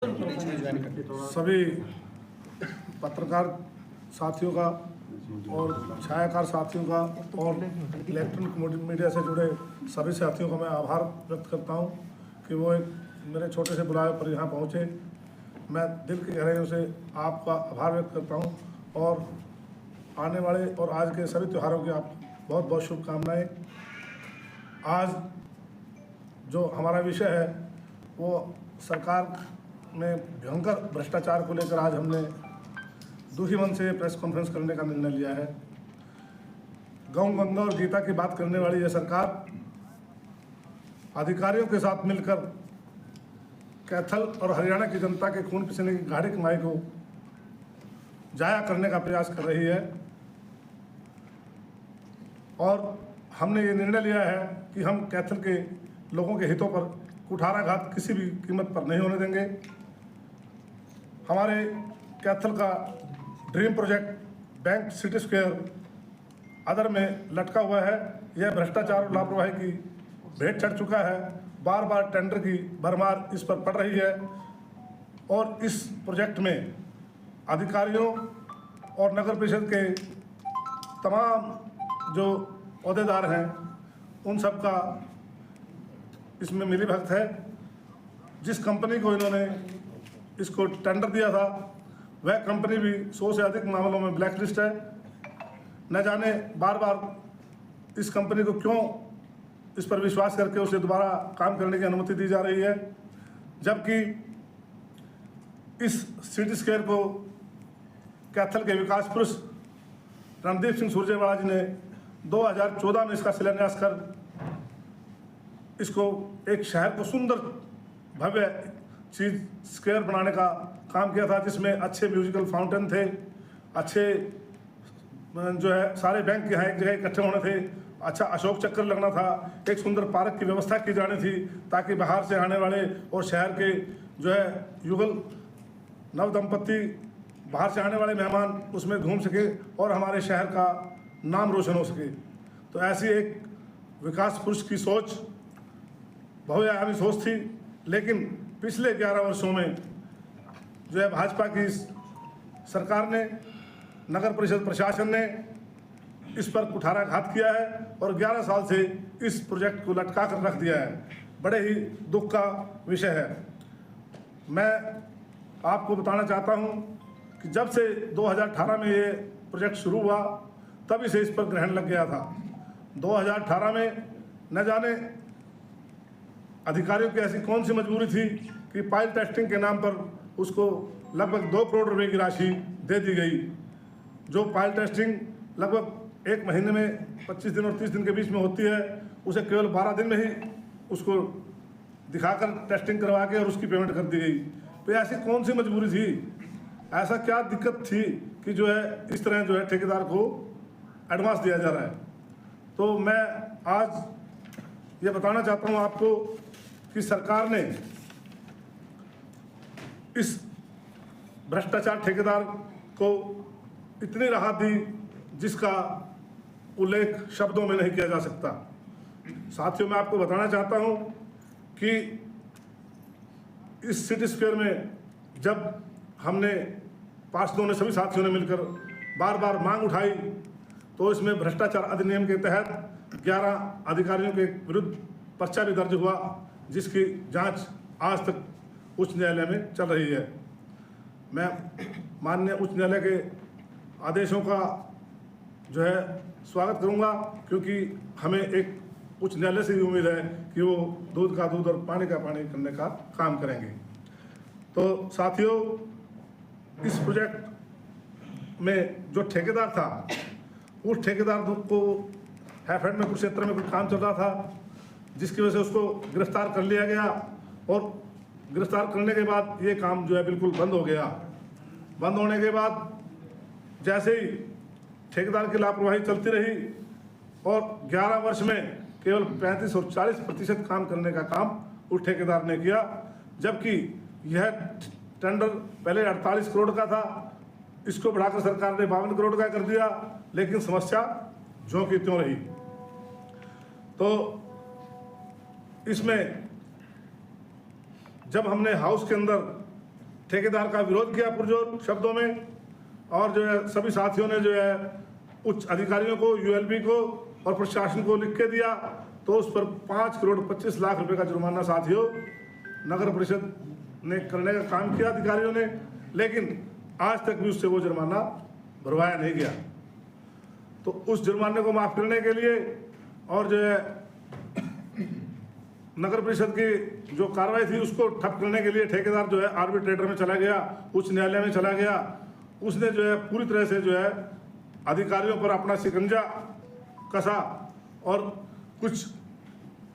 सभी पत्रकार साथियों का और छायाकार साथियों का और इलेक्ट्रॉनिक मीडिया से जुड़े सभी साथियों का मैं आभार व्यक्त करता हूं कि वो एक मेरे छोटे से बुलावे पर यहाँ पहुँचे। मैं दिल की गहराइयों से आपका आभार व्यक्त करता हूं और आने वाले और आज के सभी त्योहारों की आप बहुत बहुत शुभकामनाएं। आज जो हमारा विषय है वो सरकार में भयंकर भ्रष्टाचार को लेकर आज हमने दूसरी मन से प्रेस कॉन्फ्रेंस करने का निर्णय लिया है। गौ गंगा और गीता की बात करने वाली यह सरकार अधिकारियों के साथ मिलकर कैथल और हरियाणा की जनता के खून पसीने की गाढ़ी कमाई को जाया करने का प्रयास कर रही है और हमने ये निर्णय लिया है कि हम कैथल के लोगों के हितों पर कुठाराघात किसी भी कीमत पर नहीं होने देंगे। हमारे कैथल का dream project bank city square other में लटका हुआ है। यह भ्रष्टाचार और लापरवाही की भेंट चढ़ चुका है। बार बार टेंडर की भरमार इस पर पड़ रही है और इस प्रोजेक्ट में अधिकारियों और नगर परिषद के तमाम जो अहदेदार हैं उन सब का इसमें मिलीभगत है। जिस कंपनी को इन्होंने इसको टेंडर दिया था वह कंपनी भी 100 से अधिक मामलों में ब्लैक लिस्ट है। न जाने बार बार इस कंपनी को क्यों इस पर विश्वास करके उसे दोबारा काम करने की अनुमति दी जा रही है, जबकि इस सिटी स्क्वायर को कैथल के विकास पुरुष रणदीप सिंह सुरजेवाला जी ने 2014 में इसका शिलान्यास कर इसको एक शहर को सुंदर भव्य चीज स्क्वायर बनाने का काम किया था, जिसमें अच्छे म्यूजिकल फाउंटेन थे, अच्छे जो है सारे बैंक यहाँ एक जगह इकट्ठे होने थे, अच्छा अशोक चक्र लगना था, एक सुंदर पार्क की व्यवस्था की जानी थी ताकि बाहर से आने वाले और शहर के जो है युगल नव दंपत्ति बाहर से आने वाले मेहमान उसमें घूम सके और हमारे शहर का नाम रोशन हो सके। तो ऐसी एक विकास पुरुष की सोच बहुआयामी सोच थी, लेकिन पिछले 11 वर्षों में जो है भाजपा की सरकार ने, नगर परिषद प्रशासन ने इस पर कुठाराघात किया है और 11 साल से इस प्रोजेक्ट को लटका कर रख दिया है। बड़े ही दुख का विषय है। मैं आपको बताना चाहता हूं कि जब से 2018 में ये प्रोजेक्ट शुरू हुआ तभी से इस पर ग्रहण लग गया था। 2018 में न जाने अधिकारियों की ऐसी कौन सी मजबूरी थी कि पाइल टेस्टिंग के नाम पर उसको लगभग 2 करोड़ रुपए की राशि दे दी गई। जो पाइल टेस्टिंग लगभग 1 महीने में 25 दिन और 30 दिन के बीच में होती है, उसे केवल 12 दिन में ही उसको दिखाकर टेस्टिंग करवा के और उसकी पेमेंट कर दी गई। तो ऐसी कौन सी मजबूरी थी, ऐसा क्या दिक्कत थी कि जो है इस तरह जो है ठेकेदार को एडवांस दिया जा रहा है। तो मैं आज ये बताना चाहता हूँ आपको कि सरकार ने इस भ्रष्टाचार ठेकेदार को इतनी राहत दी जिसका उल्लेख शब्दों में नहीं किया जा सकता। साथियों, मैं आपको बताना चाहता हूं कि इस सिटी स्क्वायर में जब हमने पार्षदों ने, सभी साथियों ने मिलकर बार बार मांग उठाई तो इसमें भ्रष्टाचार अधिनियम के तहत 11 अधिकारियों के विरुद्ध पर्चा भी दर्ज हुआ, जिसकी जांच आज तक उच्च न्यायालय में चल रही है। मैं माननीय उच्च न्यायालय के आदेशों का जो है स्वागत करूंगा, क्योंकि हमें एक उच्च न्यायालय से भी उम्मीद है कि वो दूध का दूध और पानी का पानी करने का काम करेंगे। तो साथियों, इस प्रोजेक्ट में जो ठेकेदार था उस ठेकेदार को हैफेड में कुछ क्षेत्र में कुछ काम चल रहा था, जिसकी वजह से उसको गिरफ्तार कर लिया गया और गिरफ्तार करने के बाद ये काम जो है बिल्कुल बंद हो गया। बंद होने के बाद जैसे ही ठेकेदार की लापरवाही चलती रही और 11 वर्ष में केवल 35 और 40% काम करने का काम उस ठेकेदार ने किया, जबकि यह टेंडर पहले 48 करोड़ का था, इसको बढ़ाकर सरकार ने 52 करोड़ का कर दिया, लेकिन समस्या ज्यों की त्यों रही। तो इसमें जब हमने हाउस के अंदर ठेकेदार का विरोध किया पुरजोर शब्दों में, और जो है सभी साथियों ने जो है उच्च अधिकारियों को, यूएलबी को और प्रशासन को लिख के दिया। तो उस पर 5 करोड़ 25 लाख रुपए का जुर्माना साथियों नगर परिषद ने करने का काम किया अधिकारियों ने, लेकिन आज तक भी उससे वो जुर्माना भरवाया नहीं गया। तो उस जुर्माने को माफ करने के लिए और जो है नगर परिषद की जो कार्रवाई थी उसको ठप करने के लिए ठेकेदार जो है आर्बिट्रेटर में चला गया, उच्च न्यायालय में चला गया। उसने जो है पूरी तरह से जो है अधिकारियों पर अपना शिकंजा कसा और कुछ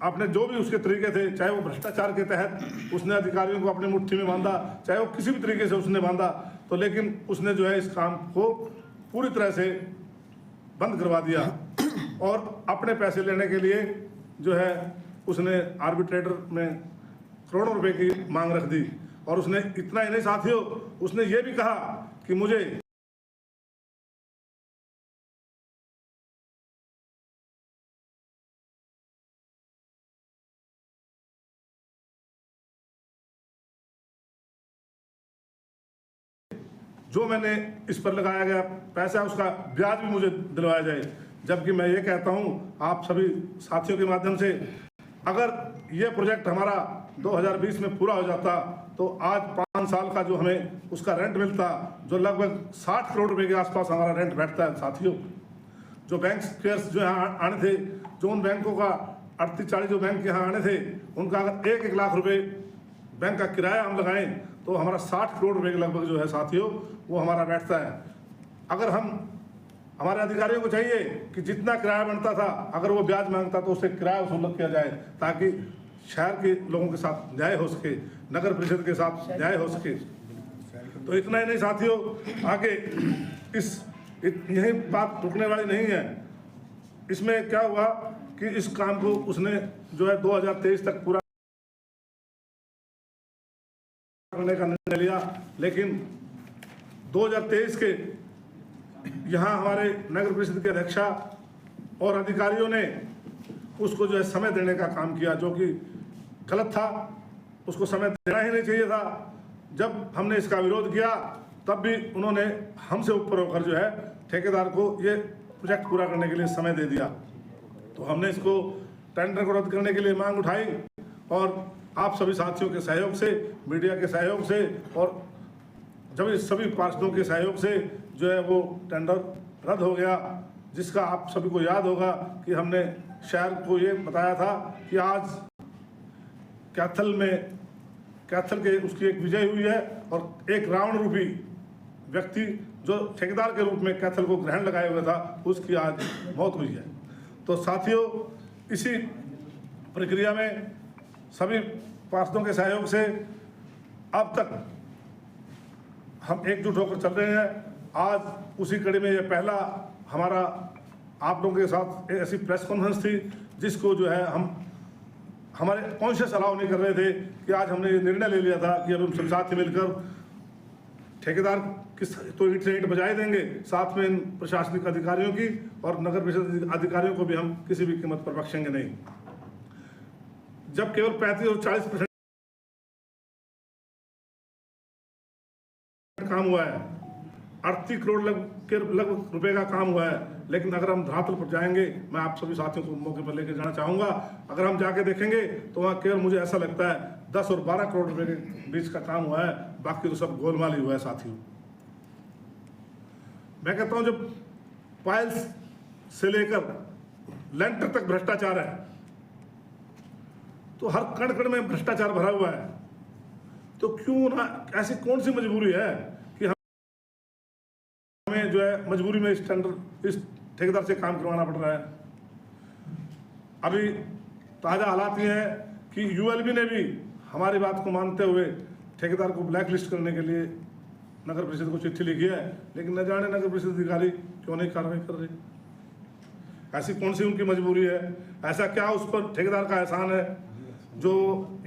आपने जो भी उसके तरीके थे, चाहे वो भ्रष्टाचार के तहत उसने अधिकारियों को अपनी मुट्ठी में बांधा, चाहे वो किसी भी तरीके से उसने बांधा, तो लेकिन उसने जो है इस काम को पूरी तरह से बंद करवा दिया और अपने पैसे लेने के लिए जो है उसने आर्बिट्रेटर में करोड़ों रुपए की मांग रख दी। और उसने इतना ही नहीं साथियों, उसने ये भी कहा कि मुझे जो मैंने इस पर लगाया गया पैसा उसका ब्याज भी मुझे दिलवाया जाए। जबकि मैं ये कहता हूँ आप सभी साथियों के माध्यम से, अगर ये प्रोजेक्ट हमारा 2020 में पूरा हो जाता तो आज 5 साल का जो हमें उसका रेंट मिलता, जो लगभग 60 करोड़ रुपए के आसपास हमारा रेंट बैठता है साथियों। जो बैंक स्क्वेयर्स जो यहाँ आने थे, जो उन बैंकों का 38-40 जो बैंक यहाँ आने थे, उनका अगर 1-1 लाख रुपए बैंक का किराया हम लगाएं तो हमारा 60 करोड़ रुपए के लगभग जो है साथियों वो हमारा बैठता है। अगर हमारे अधिकारियों को चाहिए कि जितना किराया बनता था अगर वो ब्याज मांगता तो उससे किराया वसूल किया जाए, ताकि शहर के लोगों के साथ न्याय हो सके, नगर परिषद के साथ न्याय हो सके। तो इतना ही नहीं साथियों, आगे यही बात रुकने वाली नहीं है। इसमें क्या हुआ कि इस काम को उसने जो है 2023 तक पूरा करने का निर्णय लिया, लेकिन 2023 के यहाँ हमारे नगर परिषद के अध्यक्षा और अधिकारियों ने उसको जो है समय देने का काम किया, जो कि गलत था। उसको समय देना ही नहीं चाहिए था। जब हमने इसका विरोध किया तब भी उन्होंने हमसे ऊपर होकर जो है ठेकेदार को ये प्रोजेक्ट पूरा करने के लिए समय दे दिया। तो हमने इसको टेंडर को रद्द करने के लिए मांग उठाई और आप सभी साथियों के सहयोग से, मीडिया के सहयोग से और जब इस सभी पार्षदों के सहयोग से जो है वो टेंडर रद्द हो गया, जिसका आप सभी को याद होगा कि हमने शहर को ये बताया था कि आज कैथल के उसकी एक विजय हुई है और एक रावण रूपी व्यक्ति जो ठेकेदार के रूप में कैथल को ग्रहण लगाए हुए था उसकी आज मौत हुई है। तो साथियों, इसी प्रक्रिया में सभी पार्षदों के सहयोग से अब तक हम एकजुट होकर चल रहे हैं। आज उसी कड़ी में ये पहला हमारा आप लोगों के साथ एक ऐसी प्रेस कॉन्फ्रेंस थी जिसको जो है हम हमारे कॉन्शियस अलाउ नहीं कर रहे थे कि आज हमने ये निर्णय ले लिया था कि अब हम सब साथ मिलकर ठेकेदार किस तो ईंट बजाए देंगे, साथ में इन प्रशासनिक अधिकारियों की और नगर परिषद अधिकारियों को भी हम किसी भी कीमत पर बख्शेंगे नहीं। जब केवल 35 और 40% काम हुआ है, 38 करोड़ लगभग रुपए का काम हुआ है, लेकिन अगर हम धरातल पर जाएंगे, मैं आप सभी साथियों को मौके पर लेकर जाना चाहूंगा, अगर हम जाके देखेंगे तो वहाँ केवल मुझे ऐसा लगता है 10 और 12 करोड़ रुपए के बीच का काम हुआ है, बाकी तो सब गोलमाल ही हुआ है साथियों। मैं कहता हूँ जब पाइल्स से लेकर लेंटर तक भ्रष्टाचार है तो हर कण कण में भ्रष्टाचार भरा हुआ है, तो क्यों ना ऐसी कौन सी मजबूरी है कि हमें जो है मजबूरी में इस ठेकेदार से काम करवाना पड़ रहा है। अभी ताज़ा हालात ये है कि यूएलबी ने भी हमारी बात को मानते हुए ठेकेदार को ब्लैक लिस्ट करने के लिए नगर परिषद को चिट्ठी लिखी है, लेकिन न जाने नगर परिषद अधिकारी क्यों नहीं कार्रवाई कर रहे। ऐसी कौन सी उनकी मजबूरी है, ऐसा क्या उस पर ठेकेदार का एहसान है जो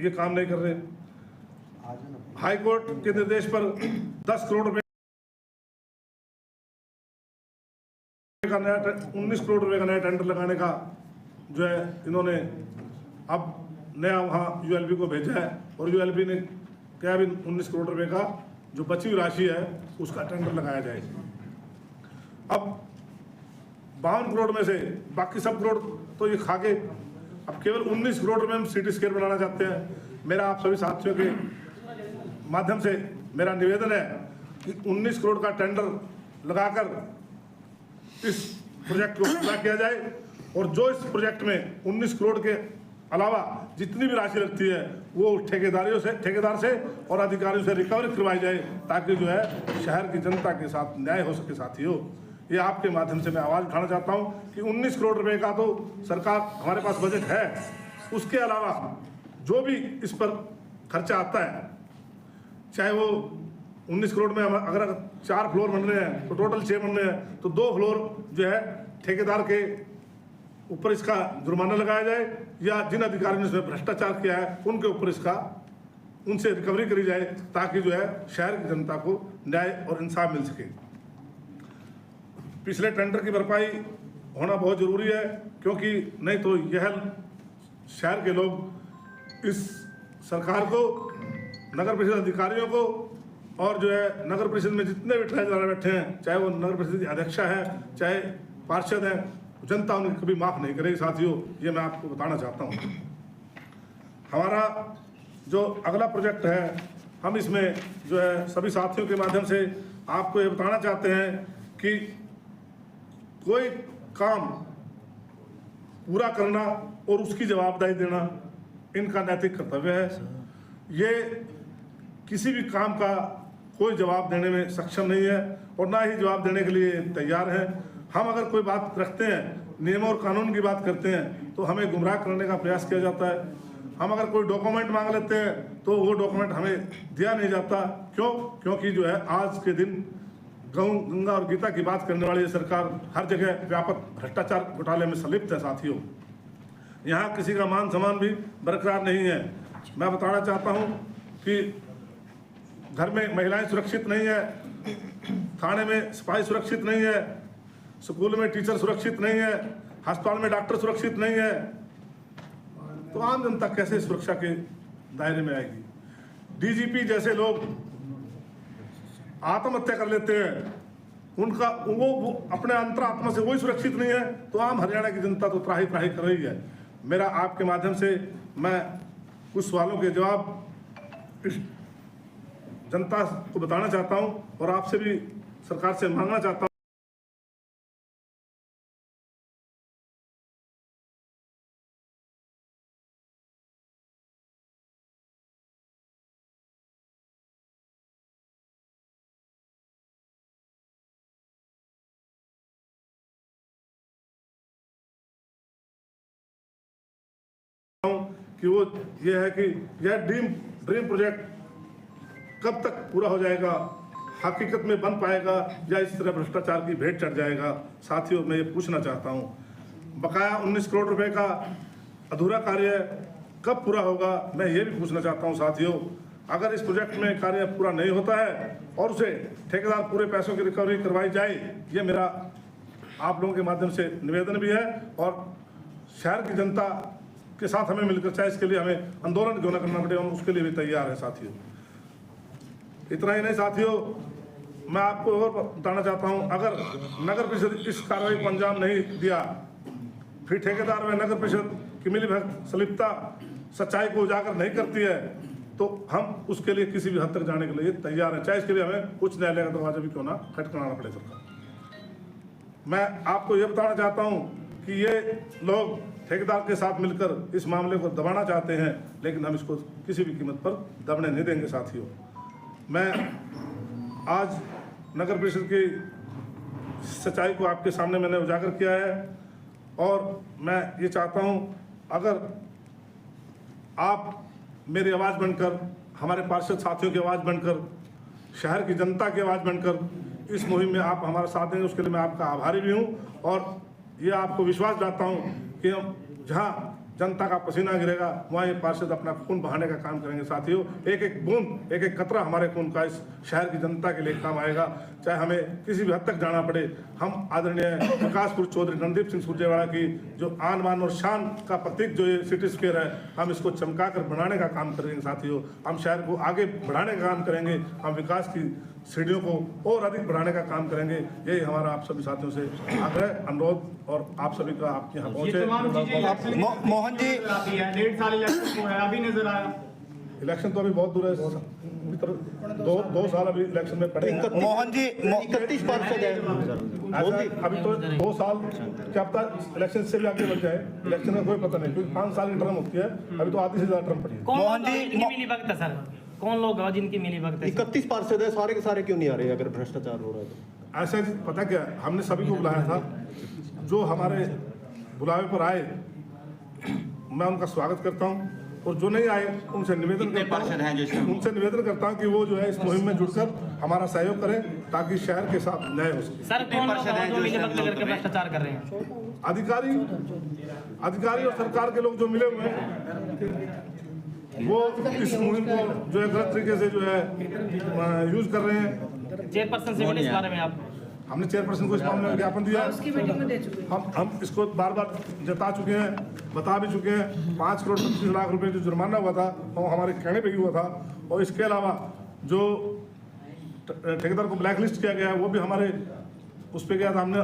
ये काम नहीं कर रहे। हाई कोर्ट के निर्देश पर 10 करोड़ रुपए का नया 19 करोड़ रुपए का नया टेंडर लगाने का जो है इन्होंने अब नया वहाँ यूएलबी को भेजा है और यूएलबी ने क्या भी 19 करोड़ रुपए का जो बची हुई राशि है उसका टेंडर लगाया जाए। अब 52 करोड़ में से बाकी सब करोड़ तो ये खा के अब केवल 19 करोड़ में हम सिटी स्केल बनाना चाहते हैं। मेरा आप सभी साथियों के माध्यम से मेरा निवेदन है कि 19 करोड़ का टेंडर लगाकर इस प्रोजेक्ट को पूरा किया जाए और जो इस प्रोजेक्ट में 19 करोड़ के अलावा जितनी भी राशि लगती है वो ठेकेदार से और अधिकारियों से रिकवरी करवाई जाए, ताकि जो है शहर की जनता के साथ न्याय हो सके। साथियों, ये आपके माध्यम से मैं आवाज़ उठाना चाहता हूँ कि 19 करोड़ रुपए का तो सरकार हमारे पास बजट है, उसके अलावा जो भी इस पर खर्चा आता है, चाहे वो 19 करोड़ में अगर 4 फ्लोर बन रहे हैं तो टोटल 6 बन रहे हैं, तो 2 फ्लोर जो है ठेकेदार के ऊपर इसका जुर्माना लगाया जाए, या जिन अधिकारियों ने इसमें भ्रष्टाचार किया है उनके ऊपर उनसे रिकवरी करी जाए, ताकि जो है शहर की जनता को न्याय और इंसाफ मिल सके। पिछले टेंडर की भरपाई होना बहुत ज़रूरी है, क्योंकि नहीं तो यह शहर के लोग इस सरकार को, नगर परिषद अधिकारियों को और जो है नगर परिषद में जितने भी ठेकेदार बैठे हैं, चाहे वो नगर परिषद की अध्यक्षा है, चाहे पार्षद हैं, जनता उन्हें कभी माफ़ नहीं करेगी। साथियों, ये मैं आपको बताना चाहता हूँ। हमारा जो अगला प्रोजेक्ट है, हम इसमें जो है सभी साथियों के माध्यम से आपको ये बताना चाहते हैं कि कोई काम पूरा करना और उसकी जवाबदारी देना इनका नैतिक कर्तव्य है। ये किसी भी काम का कोई जवाब देने में सक्षम नहीं है और ना ही जवाब देने के लिए तैयार है। हम अगर कोई बात रखते हैं, नियम और कानून की बात करते हैं, तो हमें गुमराह करने का प्रयास किया जाता है। हम अगर कोई डॉक्यूमेंट मांग लेते हैं तो वो डॉक्यूमेंट हमें दिया नहीं जाता। क्योंकि जो है आज के दिन गंगा और गीता की बात करने वाली सरकार हर जगह व्यापक भ्रष्टाचार घोटाले में संलिप्त है। साथियों, यहाँ किसी का मान सम्मान भी बरकरार नहीं है। मैं बताना चाहता हूँ कि घर में महिलाएं सुरक्षित नहीं है, थाने में सिपाही सुरक्षित नहीं है, स्कूल में टीचर सुरक्षित नहीं है, अस्पताल में डॉक्टर सुरक्षित नहीं है, तो आम जनता कैसे सुरक्षा के दायरे में आएगी। डीजीपी जैसे लोग आत्महत्या कर लेते हैं, उनका वो अपने अंतरात्मा से वही सुरक्षित नहीं है, तो आम हरियाणा की जनता तो त्राही त्राही कर रही है। मेरा आपके माध्यम से मैं कुछ सवालों के जवाब इस जनता को बताना चाहता हूं और आपसे भी सरकार से मांगना चाहता हूं। कि वो ये है कि यह ड्रीम प्रोजेक्ट कब तक पूरा हो जाएगा, हकीकत में बन पाएगा या इस तरह भ्रष्टाचार की भेंट चढ़ जाएगा। साथियों, मैं ये पूछना चाहता हूँ, बकाया 19 करोड़ रुपए का अधूरा कार्य कब पूरा होगा, मैं ये भी पूछना चाहता हूँ। साथियों, अगर इस प्रोजेक्ट में कार्य पूरा नहीं होता है और उसे ठेकेदार पूरे पैसों की रिकवरी करवाई जाए, ये मेरा आप लोगों के माध्यम से निवेदन भी है और शहर की जनता के साथ हमें मिलकर, चाहे इसके लिए हमें आंदोलन क्यों न करना पड़े, हम उसके लिए भी तैयार हैं। साथियों, इतना ही नहीं साथियों, मैं आपको और बताना चाहता हूं, अगर नगर परिषद इस कार्रवाई को अंजाम नहीं दिया, फिर ठेकेदार में नगर परिषद की मिलीभगत संलिप्तता सच्चाई को उजागर नहीं करती है, तो हम उसके लिए किसी भी हद तक जाने के लिए तैयार हैं, चाहे इसके लिए हमें उच्च न्यायालय का दरवाजा भी क्यों ना खटखटाना पड़े। सरकार, मैं आपको ये बताना चाहता हूँ कि ये लोग ठेकेदार के साथ मिलकर इस मामले को दबाना चाहते हैं, लेकिन हम इसको किसी भी कीमत पर दबने नहीं देंगे। साथियों, मैं आज नगर परिषद की सच्चाई को आपके सामने मैंने उजागर किया है और मैं ये चाहता हूं, अगर आप मेरी आवाज़ बनकर, हमारे पार्षद साथियों की आवाज़ बनकर, शहर की जनता की आवाज़ बनकर इस मुहिम में आप हमारा साथ देंगे, उसके लिए मैं आपका आभारी भी हूं और ये आपको विश्वास दिलाता हूं कि हम जहां जनता का पसीना गिरेगा वहाँ ये पार्षद अपना खून बहाने का काम करेंगे। साथियों, एक एक बूंद, एक एक कतरा हमारे खून का इस शहर की जनता के लिए काम आएगा। चाहे हमें किसी भी हद तक जाना पड़े, हम आदरणीय विकासपुर चौधरी रणदीप सिंह सुरजेवाला की जो आन बान और शान का प्रतीक जो ये सिटी स्क्वायर है, हम इसको चमका कर बनाने का काम करेंगे। साथियों, हम शहर को आगे बढ़ाने का काम करेंगे, हम विकास की सीढ़ियों को और अधिक बढ़ाने का काम करेंगे। यही हमारा आप सभी साथियों से आग्रह, अनुरोध और आप सभी का आपके यहाँ पहुँचे। मोहन जी, 1.5 साल इलेक्शन को है, अभी नजर आया। इलेक्शन तो अभी बहुत दूर है, दो साल अभी इलेक्शन में पड़े हैं। मोहन जी 31 पार्षद है अभी तो 2 साल, क्या पता इलेक्शन से भी आगे बढ़ जाए, इलेक्शन का कोई पता नहीं, क्योंकि 5 साल की टर्म होती है, अभी तो आधी से ज्यादा टर्म पड़ी है। मोहन जी मिली भगत है सर, कौन लोग हैं जिनकी मिली भगत है? 31 पार्षद है, सारे के सारे क्यों नहीं आ रहे अगर भ्रष्टाचार हो रहा है तो? ऐसा पता क्या, हमने सभी को बुलाया था, जो हमारे बुलावे पर आए मैं उनका स्वागत करता हूं, और जो नहीं आए उनसे निवेदन करता हूं कि वो जो है इस मुहिम में जुड़कर हमारा सहयोग करें, ताकि शहर के साथ न्याय हो सके। सर कौन लोग हैं जो मिली भगत करके भ्रष्टाचार कर रहे हैं? अधिकारी और सरकार के लोग जो मिले हुए हैं, वो इस मुहिम को जो है गलत तरीके से जो है यूज कर रहे हैं। चेयरपर्सन से मिले इस बारे में आप? हमने चेयरपर्सन को इस मामले में ज्ञापन दिया है, हम इसको बार बार जता चुके हैं, बता भी चुके हैं। 5 करोड़ 25 लाख रुपए जो जुर्माना हुआ था वो हमारे कहने पे ही हुआ था, और इसके अलावा जो ठेकेदार को ब्लैक लिस्ट किया गया है वो भी हमारे उस पर गया था, हमने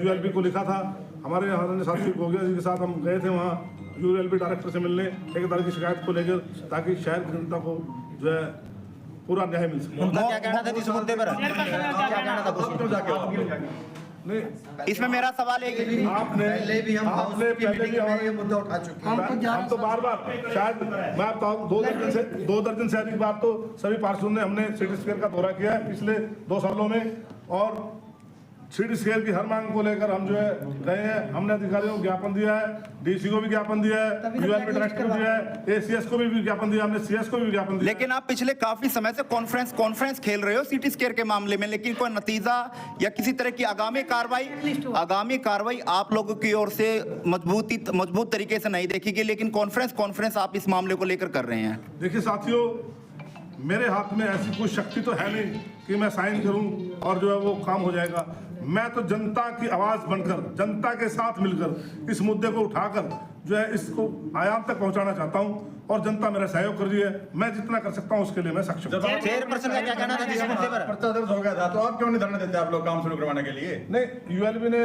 यूएलबी को लिखा था। हमारे साथी गोगिया जी के साथ हम गए थे वहाँ यूएलबी डायरेक्टर से मिलने, ठेकेदार की शिकायत को लेकर, ताकि शहर की जनता को जो है पूरा न्याय मिल सके। उनका क्या कहना था इस मुद्दे पर? नहीं, इसमें मेरा सवाल है कि आपने पहले भी हमारे मुद्दा उठा चुके हैं। हम तो बार शायद मैं आपको 2 दर्जन से अधिक बार तो सभी पार्षदों ने हमने सिटी स्क्वायर का दौरा किया है पिछले 2 सालों में, और सिटी स्क्वायर की हर मांग को लेकर हम जो है गए हैं। हमने अधिकारियों को ज्ञापन दिया है, डीसी को भी ज्ञापन दिया है, यूएलबी डायरेक्टर को दिया है, एसीएस को भी ज्ञापन दिया, हमने सीएस को भी ज्ञापन दिया। लेकिन आप पिछले काफी समय से कॉन्फ्रेंस खेल रहे हो सिटी स्क्वायर के मामले में, लेकिन कोई नतीजा या किसी तरह की आगामी कार्रवाई आप लोगों की ओर से मजबूत तरीके से नहीं देखी गई, लेकिन कॉन्फ्रेंस आप इस मामले को लेकर कर रहे हैं। देखिए साथियों, मेरे हाथ में ऐसी कोई शक्ति तो है नहीं कि मैं साइन करूं और जो है वो काम हो जाएगा। मैं तो जनता की आवाज बनकर, जनता के साथ मिलकर इस मुद्दे को उठाकर जो है इसको आयाम तक पहुंचाना चाहता हूं, और जनता मेरा सहयोग कर रही है। मैं जितना कर सकता हूं उसके लिए मैं सक्षम हूं। चेयरपर्सन का क्या कहना था जिस मुद्दे पर? पर्चा दर्ज हो गया था, तो आप क्यों नहीं धरना देते आप लोग काम शुरू करवाने के लिए? नहीं, यूएलबी ने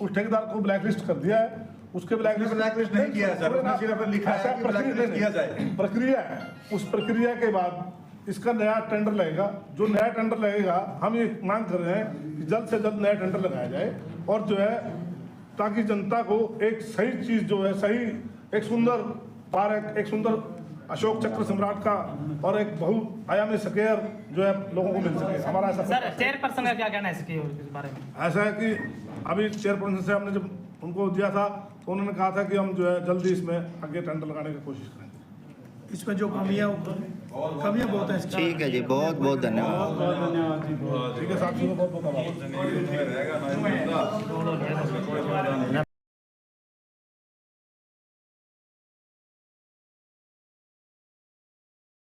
उस ठेकेदार को ब्लैकलिस्ट कर दिया है, उसके ब्लैकलिस्ट नहीं किया है सर, उसने सिर्फ लिखा है कि ब्लैकलिस्ट किया जाए। प्रक्रिया है, उस प्रक्रिया के बाद इसका नया टेंडर लगेगा। जो नया टेंडर लगेगा, हम ये मांग कर रहे हैं कि जल्द से जल्द नया टेंडर लगाया जाए, और जो है ताकि जनता को एक सही चीज जो है, सही एक सुंदर पार्क, एक सुंदर अशोक चक्र सम्राट का और एक बहुआयामी स्क्वायर जो है लोगों को मिल सके। हमारा ऐसा सर चेयरपर्सन का क्या कहना है इसके बारे में? ऐसा है कि अभी चेयरपर्सन से हमने जब उनको दिया था तो उन्होंने कहा था कि हम जो है जल्दी इसमें आगे टेंडर लगाने की कोशिश करेंगे। इसमें जो कमियां बहुत है। ठीक है जी, बहुत बहुत धन्यवाद। ठीक है साथियों, बहुत बहुत आभार।